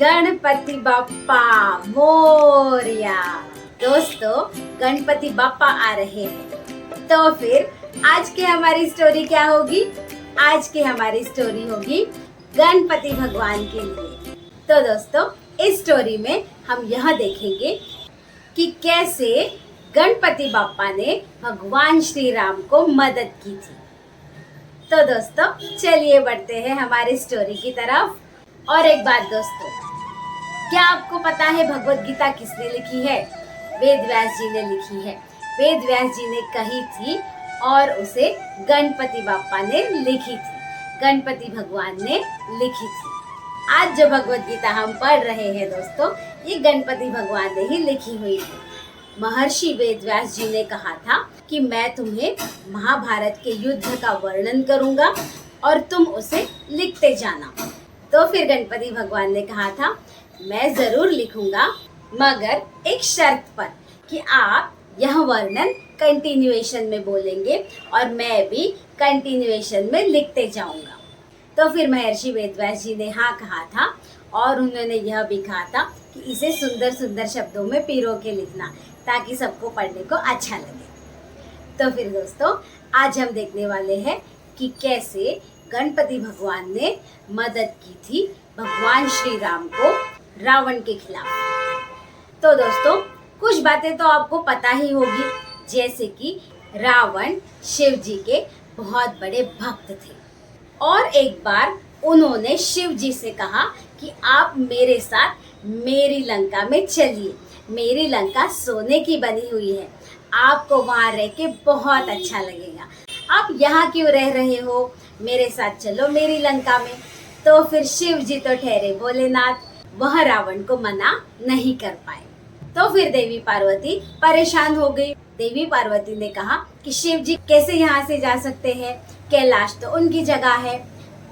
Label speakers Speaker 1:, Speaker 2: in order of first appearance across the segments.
Speaker 1: गणपति बाप्पा मोरया। दोस्तों, गणपति बाप्पा आ रहे हैं, तो फिर आज की हमारी स्टोरी क्या होगी? आज की हमारी स्टोरी होगी गणपति भगवान के लिए। तो दोस्तों, इस स्टोरी में हम यह देखेंगे कि कैसे गणपति बाप्पा ने भगवान श्री राम को मदद की थी। तो दोस्तों, चलिए बढ़ते हैं हमारी स्टोरी की तरफ। और एक बात दोस्तों, क्या आपको पता है भगवत गीता किसने लिखी है? वेद व्यास जी ने लिखी है। वेद व्यास जी ने कही थी और उसे गणपति बाप्पा ने लिखी थी, गणपति भगवान ने लिखी थी। आज जो भगवत गीता हम पढ़ रहे हैं दोस्तों, ये गणपति भगवान ने ही लिखी हुई है। महर्षि वेद व्यास जी ने कहा था कि मैं तुम्हें महाभारत के युद्ध का वर्णन करूंगा और तुम उसे लिखते जाना। तो फिर गणपति भगवान ने कहा था, मैं जरूर लिखूंगा, मगर एक शर्त पर कि आप यह वर्णन कंटिन्यूएशन में बोलेंगे और मैं भी कंटिन्यूएशन में लिखते जाऊंगा। तो फिर महर्षि वेदव्यास जी ने हाँ कहा था और उन्होंने यह भी कहा था कि इसे सुंदर सुंदर शब्दों में पिरो के लिखना, ताकि सबको पढ़ने को अच्छा लगे। तो फिर दोस्तों, आज हम देखने वाले हैं कि कैसे गणपति भगवान ने मदद की थी भगवान श्री राम को रावण के खिलाफ। तो दोस्तों, कुछ बातें तो आपको पता ही होगी, जैसे कि रावण शिव जी के बहुत बड़े भक्त थे और एक बार उन्होंने शिव जी से कहा कि आप मेरे साथ मेरी लंका में चलिए। मेरी लंका सोने की बनी हुई है, आपको वहां रह के बहुत अच्छा लगेगा। आप यहाँ क्यों रह रहे हो? मेरे साथ चलो मेरी लंका में। तो फिर शिव जी तो ठहरे भोलेनाथ, वह रावण को मना नहीं कर पाए। तो फिर देवी पार्वती परेशान हो गई। देवी पार्वती ने कहा कि शिव जी कैसे यहाँ से जा सकते हैं, कैलाश तो उनकी जगह है।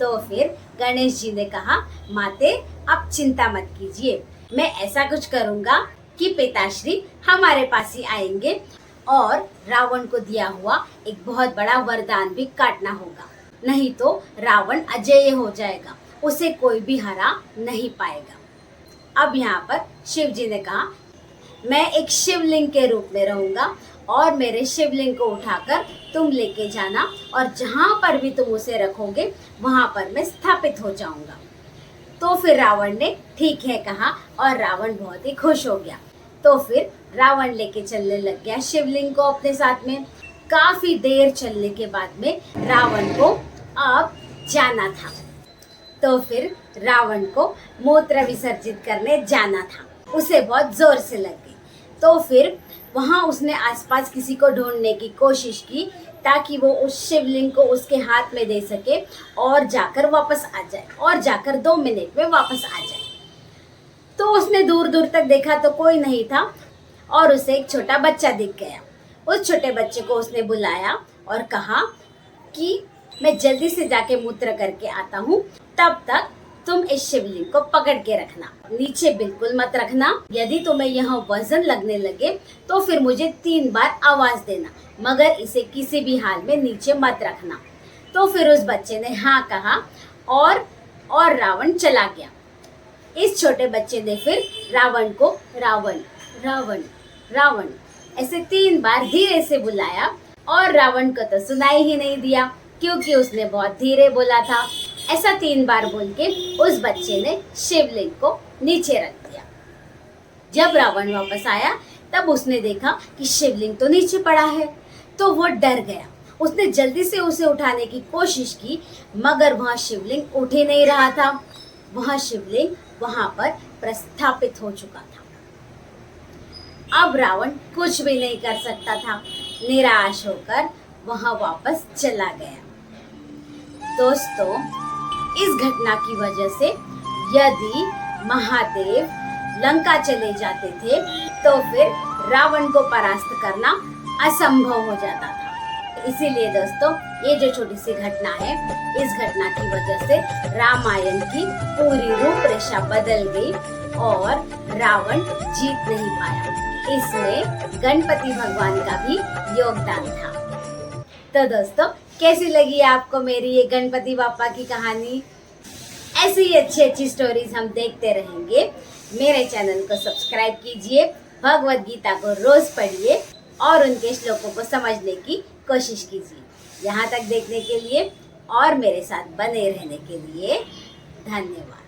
Speaker 1: तो फिर गणेश जी ने कहा, माते आप चिंता मत कीजिए, मैं ऐसा कुछ करूँगा कि पिताश्री हमारे पास ही आएंगे और रावण को दिया हुआ एक बहुत बड़ा वरदान भी काटना होगा, नहीं तो रावण अजेय हो जाएगा, उसे कोई भी हरा नहीं पाएगा। अब यहाँ पर शिव जी ने कहा, मैं एक शिवलिंग के रूप में रहूंगा और मेरे शिवलिंग को उठाकर तुम लेके जाना और जहाँ पर भी तुम उसे रखोगे वहाँ पर मैं स्थापित हो जाऊंगा। तो फिर रावण ने ठीक है कहा और रावण बहुत ही खुश हो गया। तो फिर रावण लेके चलने लग गया शिवलिंग को अपने साथ में। काफी देर चलने के बाद में रावण को अब जाना था। तो फिर रावण को मूत्र विसर्जित करने जाना था, उसे बहुत जोर से लग गई। तो फिर वहां उसने आसपास किसी को ढूंढने की कोशिश की ताकि वो उस शिवलिंग को उसके हाथ में दे सके और जाकर वापस आ जाए, और जाकर 2 मिनट में वापस आ जाए। तो उसने दूर दूर तक देखा तो कोई नहीं था और उसे एक छोटा बच्चा दिख गया। उस छोटे बच्चे को उसने बुलाया और कहा कि मैं जल्दी से जाके मूत्र करके आता हूँ, तब तक तुम इस शिवलिंग को पकड़ के रखना, नीचे बिल्कुल मत रखना। यदि तुम्हें यह वजन लगने लगे तो फिर मुझे 3 बार आवाज देना, मगर इसे किसी भी हाल में नीचे मत रखना। तो फिर उस बच्चे ने हाँ कहा और रावण चला गया। इस छोटे बच्चे ने फिर रावण को रावण रावण रावण ऐसे 3 बार धीरे से बुलाया और रावण को तो सुनाई ही नहीं दिया, क्योंकि उसने बहुत धीरे बोला था। ऐसा 3 बार बोल के उस बच्चे ने शिवलिंग को नीचे रख दिया। जब रावण वापस आया तब उसने देखा कि शिवलिंग तो नीचे पड़ा है, तो वो डर गया। उसने जल्दी से उसे उठाने की कोशिश की, मगर वहाँ शिवलिंग उठ ही नहीं रहा था। वहाँ शिवलिंग वहाँ पर प्रस्थापित हो चुका था। अब रावण कुछ भी नहीं कर सकता था, निराश होकर वहाँ वापस चला गया। दोस्तों, इस घटना की वजह से यदि महादेव लंका चले जाते थे तो फिर रावण को परास्त करना असंभव हो जाता था। इसीलिए दोस्तों, ये जो छोटी सी घटना है, इस घटना की वजह से रामायण की पूरी रूपरेखा बदल गई और रावण जीत नहीं पाया। इसमें गणपति भगवान का भी योगदान था। तो दोस्तों, कैसी लगी आपको मेरी ये गणपति बाप्पा की कहानी? ऐसी ही अच्छी अच्छी स्टोरीज हम देखते रहेंगे। मेरे चैनल को सब्सक्राइब कीजिए, भगवत गीता को रोज पढ़िए और उनके श्लोकों को समझने की कोशिश कीजिए। यहाँ तक देखने के लिए और मेरे साथ बने रहने के लिए धन्यवाद।